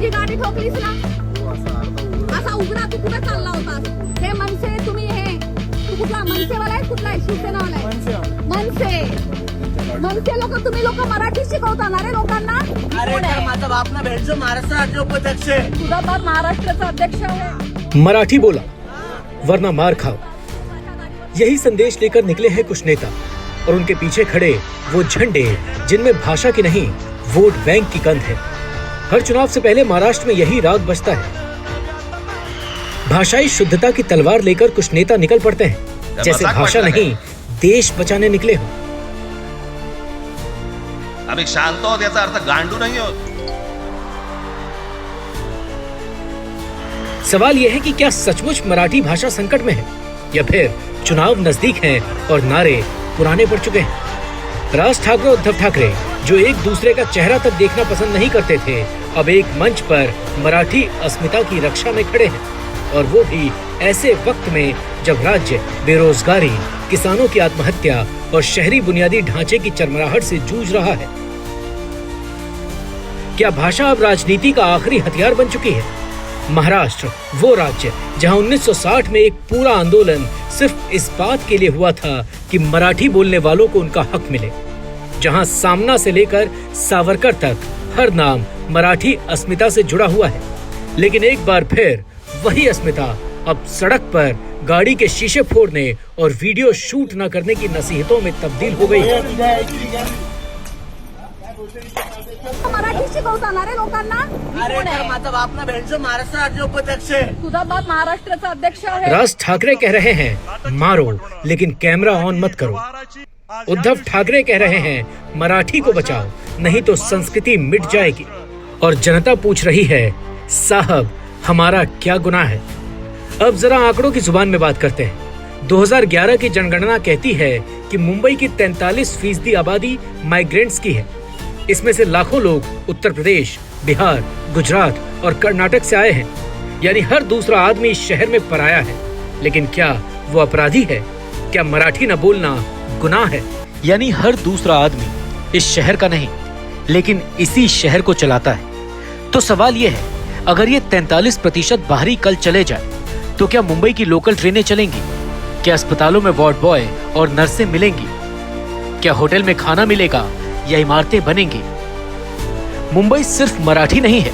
तुझी गाडी ठोकलीस ना असा उघडा तू कुठे चालला होतास? हे मनसे तुम्ही तू कुठला मनसेवाला आहे? कुठला आहे? शिवसेनावाला आहे? मनसे लोक तुम्ही लोक मराठी शिकवता ना रे लोकांना? अरे माझा बाप ना भेटतो महाराष्ट्र राज्य उपाध्यक्ष आहे. तुझा बाप महाराष्ट्राचा अध्यक्ष आहे. मराठी बोला वरना मार खाओ, यही संदेश लेकर निकले हैं कुछ नेता और उनके पीछे खड़े वो झंडे जिनमें भाषा की नहीं वोट बैंक की गंध है। हर चुनाव से पहले महाराष्ट्र में यही राग बजता है। भाषाई शुद्धता की तलवार लेकर कुछ नेता निकल पड़ते हैं जैसे भाषा नहीं देश बचाने निकले हो। आम्ही शांत आहोत याचा अर्थ गांडू नाही होत. सवाल यह है कि क्या सचमुच मराठी भाषा संकट में है या फिर चुनाव नजदीक हैं और नारे पुराने पड़ चुके हैं। राज ठाकरे और उद्धव ठाकरे जो एक दूसरे का चेहरा तक देखना पसंद नहीं करते थे, अब एक मंच पर मराठी अस्मिता की रक्षा में खड़े हैं, और वो भी ऐसे वक्त में जब राज्य बेरोजगारी, किसानों की आत्महत्या और शहरी बुनियादी ढांचे की चरमराहट से जूझ रहा है। क्या भाषा अब राजनीति का आखिरी हथियार बन चुकी है? महाराष्ट्र वो राज्य जहां 1960 में एक पूरा आंदोलन सिर्फ इस बात के लिए हुआ था कि मराठी बोलने वालों को उनका हक मिले, जहां सामना से लेकर सावरकर तक हर नाम मराठी अस्मिता से जुड़ा हुआ है। लेकिन एक बार फिर वही अस्मिता अब सड़क पर गाड़ी के शीशे फोड़ने और वीडियो शूट न करने की नसीहतों में तब्दील हो गई है। मराठी शिकवता ना रे लोकांना? अरे माझा बाप ना भेटतो महाराष्ट्र राज्य उपाध्यक्ष आहे. तुझा बाप महाराष्ट्राचा अध्यक्ष आहे. राज ठाकरे कह रहे हैं मारो लेकिन कैमरा ऑन मत करो। उद्धव ठाकरे कह रहे हैं मराठी को बचाओ नहीं तो संस्कृति मिट जाएगी। और जनता पूछ रही है साहब हमारा क्या गुनाह है? अब जरा आंकड़ों की जुबान में बात करते हैं। 2011 की जनगणना कहती है कि मुंबई की 43% आबादी माइग्रेंट्स की है। इसमें से लाखों लोग उत्तर प्रदेश, बिहार, गुजरात और कर्नाटक से आए हैं, यानी हर दूसरा आदमी इस शहर में पराया है। लेकिन क्या वो अपराधी है? क्या मराठी न बोलना गुनाह है? यानी हर दूसरा आदमी इस शहर का नहीं लेकिन इसी शहर को चलाता है। तो सवाल ये है, अगर ये 43% बाहरी कल चले जाए तो क्या मुंबई की लोकल ट्रेनें चलेंगी? क्या अस्पतालों में वार्ड बॉय और नर्सें मिलेंगी? क्या होटल में खाना मिलेगा या इमारतें बनेंगी? मुंबई सिर्फ मराठी नहीं है,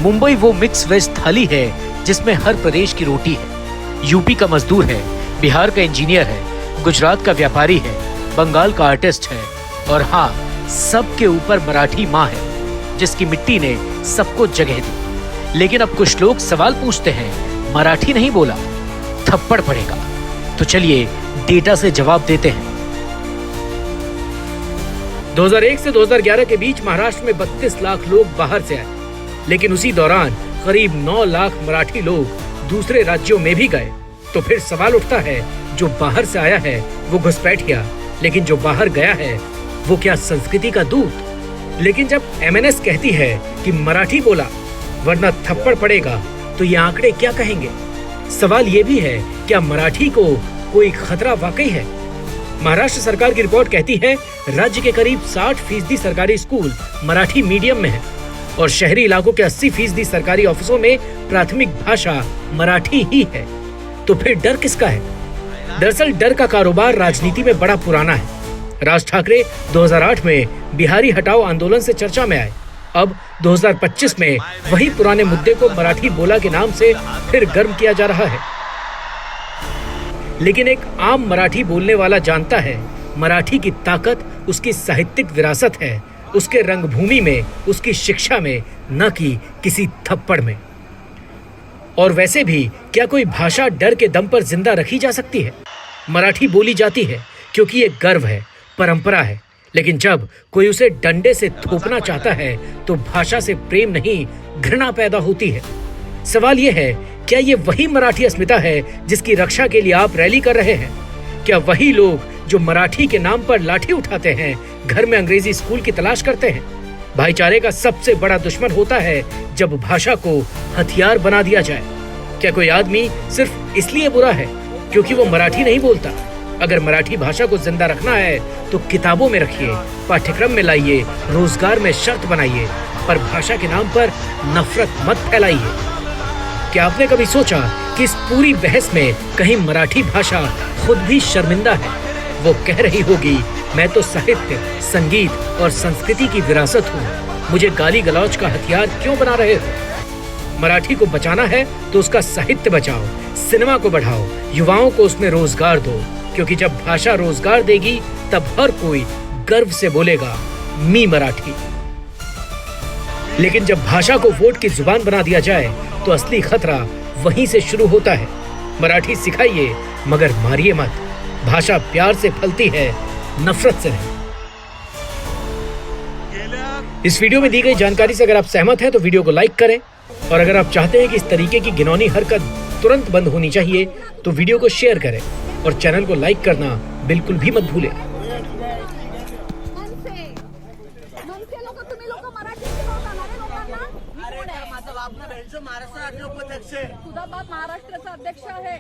मुंबई वो मिक्स वेज थाली है जिसमें हर प्रदेश की रोटी है। यूपी का मजदूर है, बिहार का इंजीनियर है, गुजरात का व्यापारी है, बंगाल का आर्टिस्ट है, और हाँ सबके ऊपर मराठी माँ है जिसकी मिट्टी ने सबको जगह दी। लेकिन अब कुछ लोग सवाल पूछते हैं मराठी नहीं बोला थप्पड़ पड़ेगा। तो चलिए डेटा से जवाब देते हैं। 2001 से 2011 के बीच महाराष्ट्र में 32 लाख लोग बाहर से आए, लेकिन उसी दौरान करीब 9 लाख मराठी लोग दूसरे राज्यों में भी गए। तो फिर सवाल उठता है जो बाहर से आया है वो घुसपैठिया, लेकिन जो बाहर गया है वो क्या संस्कृति का दूत? लेकिन जब MNS कहती है कि मराठी बोला वरना थप्पड़ पड़ेगा तो ये आंकड़े क्या कहेंगे? सवाल ये भी है क्या मराठी को कोई खतरा वाकई है? महाराष्ट्र सरकार की रिपोर्ट कहती है राज्य के करीब 60% सरकारी स्कूल मराठी मीडियम में है और शहरी इलाकों के 80% सरकारी ऑफिसों में प्राथमिक भाषा मराठी ही है। तो फिर डर किसका है? दरअसल डर का कारोबार राजनीति में बड़ा पुराना है। राज ठाकरे 2008 में बिहारी हटाओ आंदोलन से चर्चा में आए। अब 2025 में वही पुराने मुद्दे को मराठी बोला के नाम से फिर गर्म किया जा रहा है। लेकिन एक आम मराठी बोलने वाला जानता है मराठी की ताकत उसकी साहित्यिक विरासत है, उसके रंगभूमि में, उसकी शिक्षा में, न कि किसी थप्पड़ में। और वैसे भी क्या कोई भाषा डर के दम पर जिंदा रखी जा सकती है? मराठी बोली जाती है क्योंकि ये गर्व है, परंपरा है। लेकिन जब कोई उसे डंडे से थोपना चाहता है तो भाषा से प्रेम नहीं घृणा पैदा होती है। सवाल ये है क्या ये वही मराठी अस्मिता है जिसकी रक्षा के लिए आप रैली कर रहे हैं? क्या वही लोग जो मराठी के नाम पर लाठी उठाते हैं घर में अंग्रेजी स्कूल की तलाश करते हैं? भाईचारे का सबसे बड़ा दुश्मन होता है जब भाषा को हथियार बना दिया जाए। क्या कोई आदमी सिर्फ इसलिए बुरा है क्योंकि वो मराठी नहीं बोलता? अगर मराठी भाषा को जिंदा रखना है तो किताबों में रखिए, पाठ्यक्रम में लाइए, रोजगार में शर्त बनाइए, पर भाषा के नाम पर नफरत मत फैलाइए। क्या आपने कभी सोचा कि इस पूरी बहस में कहीं मराठी भाषा खुद भी शर्मिंदा है? वो कह रही होगी, मैं तो साहित्य, संगीत और संस्कृति की विरासत हूँ, मुझे गाली गलौज का हथियार क्यों बना रहे हो? मराठी को बचाना है तो उसका साहित्य बचाओ, सिनेमा को बढ़ाओ, युवाओं को उसमें रोजगार दो, क्योंकि जब भाषा रोजगार देगी तब हर कोई गर्व से बोलेगा, मी मराठी। लेकिन जब भाषा को वोट की जुबान बना दिया जाए तो असली खतरा वहीं से शुरू होता है। मराठी सिखाइए मगर मारिए मत। भाषा प्यार से फलती है, नफरत से नहीं। इस वीडियो में दी गई जानकारी से अगर आप सहमत हैं तो वीडियो को लाइक करें, और अगर आप चाहते हैं कि इस तरीके की घिनौनी हरकत तुरंत बंद होनी चाहिए तो वीडियो को शेयर करें और चैनल को लाइक करना बिल्कुल भी मत भूलें। मनसे लोक, तुम्ही लोक मराठी शिकवता ना रे लोकांना? अरे तर माझा बाप ना भेटतो महाराष्ट्र राज्य उपाध्यक्ष आहे. तुझा बाप महाराष्ट्राचा अध्यक्ष आहे.